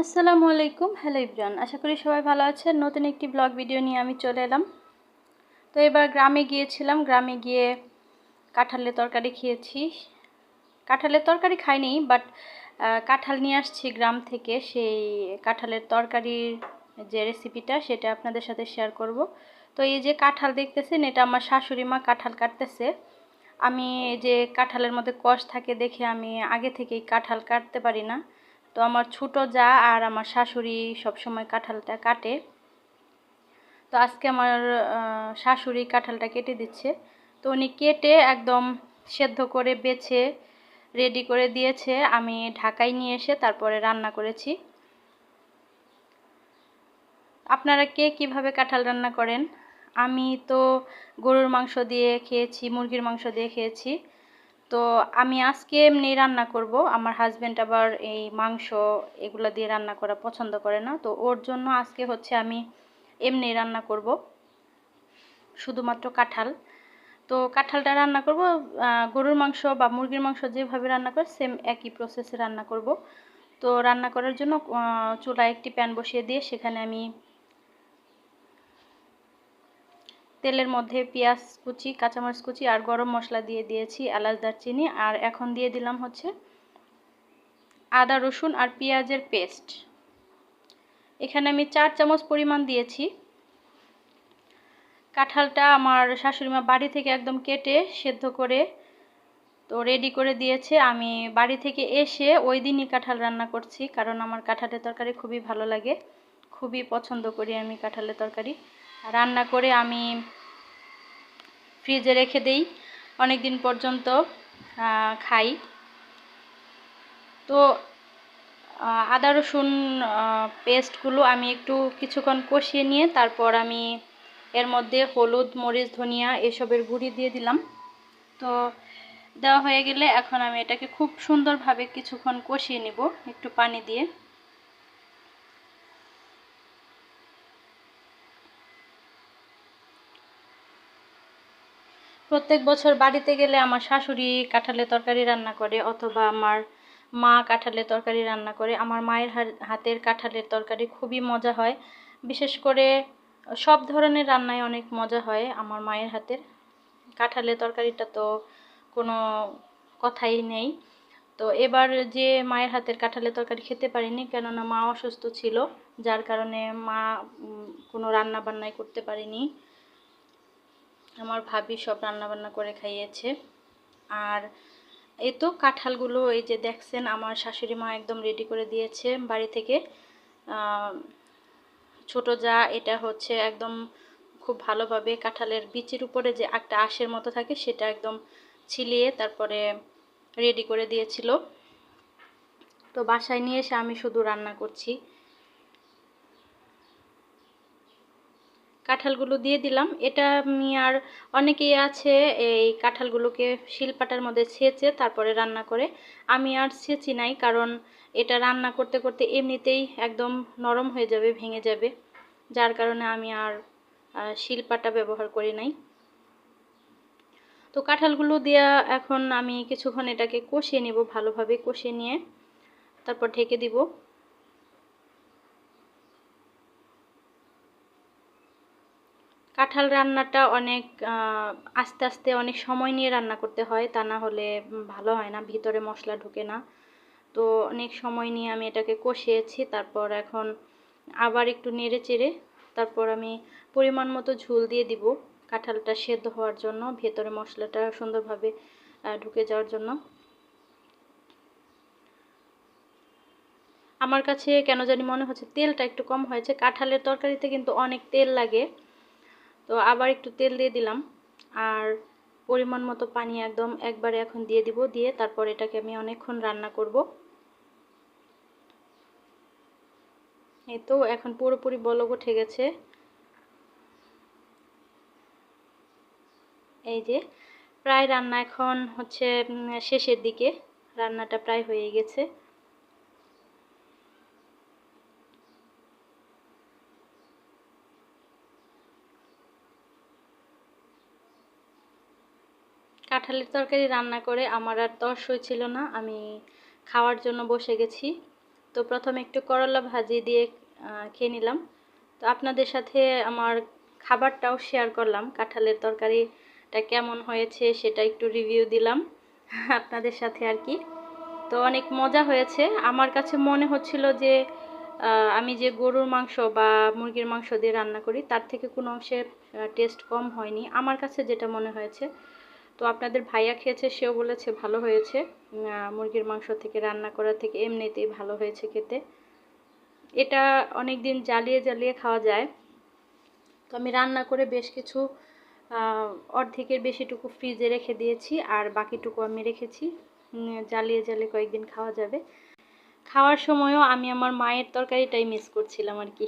আসসালামু আলাইকুম। Hello everyone, আশা করি সবাই ভালো আছেন। নতুন একটি ব্লগ ভিডিও নিয়ে আমি চলে এলাম। তো এবার গ্রামে গিয়েছিলাম, গ্রামে গিয়ে কাঁঠালের তরকারি খেয়েছি। কাঁঠালের তরকারি খাইনি, বাট কাঁঠাল নিয়ে আসছি গ্রাম থেকে। সেই কাঁঠালের তরকারির যে রেসিপিটা সেটা আপনাদের সাথে শেয়ার করব। তো এই যে কাঁঠাল দেখতেছেন, এটা আমার শাশুড়ি মা কাঁঠাল কাটতেছে। আমি যে কাঁঠালের মধ্যে কষ থাকে দেখে আমি আগে থেকেই কাঁঠাল কাটতে পারি না। তো আমার ছোট যা আর আমার শাশুড়ি সবসময় কাঁঠালটা কাটে। তো আজকে আমার শাশুড়ি কাঁঠালটা কেটে দিচ্ছে। তো উনি কেটে একদম সেদ্ধ করে বেছে রেডি করে দিয়েছে। আমি ঢাকায় নিয়ে এসে তারপরে রান্না করেছি। আপনারা কে কিভাবে কাঁঠাল রান্না করেন? আমি তো গরুর মাংস দিয়ে খেয়েছি, মুরগির মাংস দিয়ে খেয়েছি। তো আমি আজকে এমনি রান্না করব। আমার হাজব্যান্ড আবার এই মাংস এগুলো দিয়ে রান্না করা পছন্দ করে না, তো ওর জন্য আজকে হচ্ছে আমি এমনি রান্না করব, শুধুমাত্র কাঁঠাল। তো কাঁঠালটা রান্না করব গরুর মাংস বা মুরগির মাংস যেভাবে রান্না করে সেম একই প্রসেসে রান্না করব। তো রান্না করার জন্য চুলায় একটি প্যান বসিয়ে দিয়ে সেখানে আমি তেলের মধ্যে পেঁয়াজ কুচি, কাঁচামরিচ কুচি আর গরম মশলা দিয়ে দিয়েছি, এলাচ দারচিনি। আর এখন দিয়ে দিলাম হচ্ছে আদা রসুন আর পেঁয়াজের পেস্ট। এখানে আমি 4 চামচ পরিমাণ দিয়েছি। কাঁঠালটা আমার শাশুড়িমা বাড়ি থেকে একদম কেটে সেদ্ধ করে তো রেডি করে দিয়েছে। আমি বাড়ি থেকে এসে ওই দিনই কাঁঠাল রান্না করছি, কারণ আমার কাঁঠালের তরকারি খুবই ভালো লাগে, খুবই পছন্দ করি আমি কাঁঠালের তরকারি। রান্না করে আমি ফ্রিজে রেখে দেই, অনেক দিন পর্যন্ত খাই। তো আদা রসুন পেস্টগুলো আমি একটু কিছুক্ষণ কষিয়ে নিয়ে তারপর আমি এর মধ্যে হলুদ, মরিচ, ধনিয়া এসবের গুঁড়ি দিয়ে দিলাম। তো দেওয়া হয়ে গেলে এখন আমি এটাকে খুব সুন্দরভাবে কিছুক্ষণ কষিয়ে নেব একটু পানি দিয়ে। প্রত্যেক বছর বাড়িতে গেলে আমার শাশুড়ি কাঁঠালের তরকারি রান্না করে, অথবা আমার মা কাঁঠালের তরকারি রান্না করে। আমার মায়ের হাতের কাঁঠালের তরকারি খুবই মজা হয়। বিশেষ করে সব ধরনের রান্নায় অনেক মজা হয় আমার মায়ের হাতের। কাঁঠালের তরকারিটা তো কোনো কথাই নেই। তো এবার যে মায়ের হাতের কাঁঠালের তরকারি খেতে পারিনি, কেননা মা অসুস্থ ছিল, যার কারণে মা কোনো রান্না বান্নাই করতে পারেনি। আমার ভাবি সব রান্নাবান্না করে খাইয়েছে। আর এই তো কাঁঠালগুলো এই যে দেখছেন আমার শাশুড়ি মা একদম রেডি করে দিয়েছে বাড়ি থেকে। ছোট যা এটা হচ্ছে একদম খুব ভালোভাবে কাঁঠালের বিচির উপরে যে একটা আঁশের মতো থাকে সেটা একদম ছিলিয়ে তারপরে রেডি করে দিয়েছিল। তো বাসায় নিয়ে এসে আমি শুধু রান্না করছি। কাঁঠালগুলো দিয়ে দিলাম। এটা আমি আর অনেকেই আছে এই কাঁঠালগুলোকে শিলপাটার মধ্যে ছেঁচে তারপরে রান্না করে। আমি আর ছেঁচি নাই, কারণ এটা রান্না করতে করতে এমনিতেই একদম নরম হয়ে যাবে, ভেঙে যাবে, যার কারণে আমি আর শিলপাটা ব্যবহার করি নাই। তো কাঁঠালগুলো দিয়ে এখন আমি কিছুক্ষণ এটাকে কষিয়ে নেব, ভালোভাবে কষিয়ে নিয়ে তারপর ঢেকে দিব। কাঁঠাল রান্নাটা অনেক আস্তে আস্তে অনেক সময় নিয়ে রান্না করতে হয়, তা না হলে ভালো হয় না, ভিতরে মশলা ঢোকে না। তো অনেক সময় নিয়ে আমি এটাকে কষিয়েছি। তারপর এখন আবার একটু নেড়ে চেড়ে তারপর আমি পরিমাণ মতো ঝোল দিয়ে দিব, কাঁঠালটা সেদ্ধ হওয়ার জন্য, ভেতরে মশলাটা সুন্দরভাবে ঢুকে যাওয়ার জন্য। আমার কাছে কেন জানি মনে হচ্ছে তেলটা একটু কম হয়েছে। কাঁঠালের তরকারিতে কিন্তু অনেক তেল লাগে, তো আবার একটু তেল দিয়ে দিলাম। আর পরিমাণ মতো পানি একদম একবারে এখন দিয়ে দিব, দিয়ে তারপর এটাকে আমি অনেকক্ষণ রান্না করব। এই তো এখন পুরোপুরি বলক উঠে গেছে। এই যে প্রায় রান্না এখন হচ্ছে শেষের দিকে, রান্নাটা প্রায় হয়ে গেছে। কাঁঠালের তরকারি রান্না করে আমার আর তর সইছিল না, আমি খাওয়ার জন্য বসে গেছি। তো প্রথমে একটু করলা ভাজি দিয়ে খেয়ে নিলাম। তো আপনাদের সাথে আমার খাবারটাও শেয়ার করলাম, কাঁঠালের তরকারিটা কেমন হয়েছে সেটা একটু রিভিউ দিলাম আপনাদের সাথে আর কি। তো অনেক মজা হয়েছে। আমার কাছে মনে হচ্ছিল যে আমি যে গরুর মাংস বা মুরগির মাংস দিয়ে রান্না করি তার থেকে কোনো অংশে টেস্ট কম হয়নি আমার কাছে যেটা মনে হয়েছে। তো আপনাদের ভাইয়া খেয়েছে, সেও বলেছে ভালো হয়েছে, মুরগির মাংস থেকে রান্না করা থেকে এমনিতেই ভালো হয়েছে খেতে। এটা অনেক দিন জ্বালিয়ে জ্বালিয়ে খাওয়া যায়। তো আমি রান্না করে বেশ কিছু অর্ধেকের বেশিটুকু ফ্রিজে রেখে দিয়েছি, আর বাকিটুকু আমি রেখেছি, জ্বালিয়ে জ্বালিয়ে কয়েকদিন খাওয়া যাবে। খাওয়ার সময়ও আমি আমার মায়ের তরকারিটাই মিস করছিলাম আর কি।